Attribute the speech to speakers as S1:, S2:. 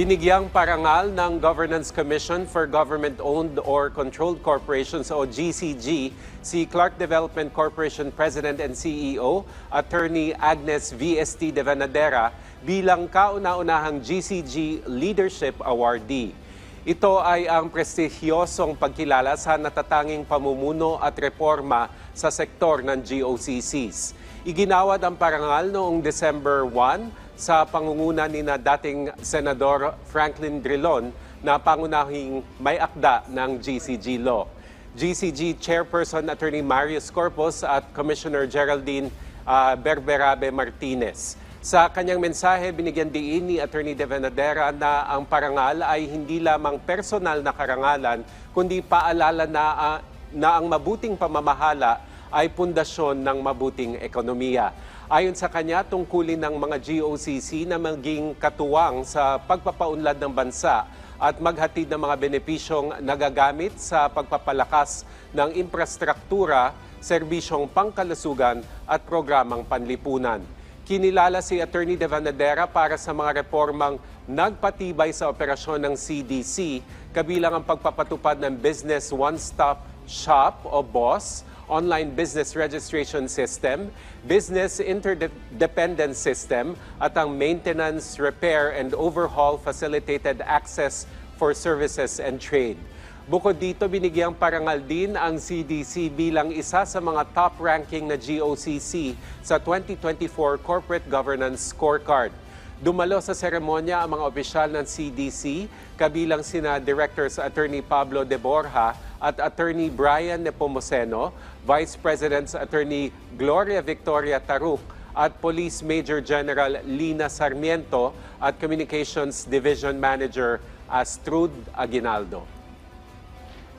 S1: Binigyang parangal ng Governance Commission for Government-Owned or Controlled Corporations o GCG si Clark Development Corporation President and CEO, Attorney Agnes V.S.T. De Vanadera bilang kauna-unahang GCG Leadership Awardee. Ito ay ang prestigyosong pagkilala sa natatanging pamumuno at reforma sa sektor ng GOCCs. Iginawad ang parangal noong December 1 sa pangunguna ni na dating Senador Franklin Drilon na pangunahing may akda ng GCG Law. GCG Chairperson Attorney Marius Corpus at Commissioner Geraldine Berberabe Martinez. Sa kanyang mensahe, binigyan diin ni Attorney De Vanadera na ang parangal ay hindi lamang personal na karangalan, kundi paalala na ang mabuting pamamahala ay pundasyon ng mabuting ekonomiya. Ayon sa kanya, tungkulin ng mga GOCC na maging katuwang sa pagpapaunlad ng bansa at maghatid ng mga benepisyong nagagamit sa pagpapalakas ng infrastruktura, serbisyong pangkalusugan at programang panlipunan. Kinilala si Attorney De Vanadera para sa mga reformang nagpatibay sa operasyon ng CDC, kabilang ang pagpapatupad ng Business One-Stop Shop o BOSS, Online Business Registration System, Business Interdependence System, at ang Maintenance, Repair, and Overhaul Facilitated Access for Services and Trade. Bukod dito, binigyang parangal din ang CDC bilang isa sa mga top-ranking na GOCC sa 2024 Corporate Governance Scorecard. Dumalo sa seremonya ang mga opisyal ng CDC, kabilang sina Directors Attorney Pablo De Borja at Attorney Brian Nepomuceno, Vice Presidents Attorney Gloria Victoria Taruc at Police Major General Lina Sarmiento at Communications Division Manager Astrud Aguinaldo.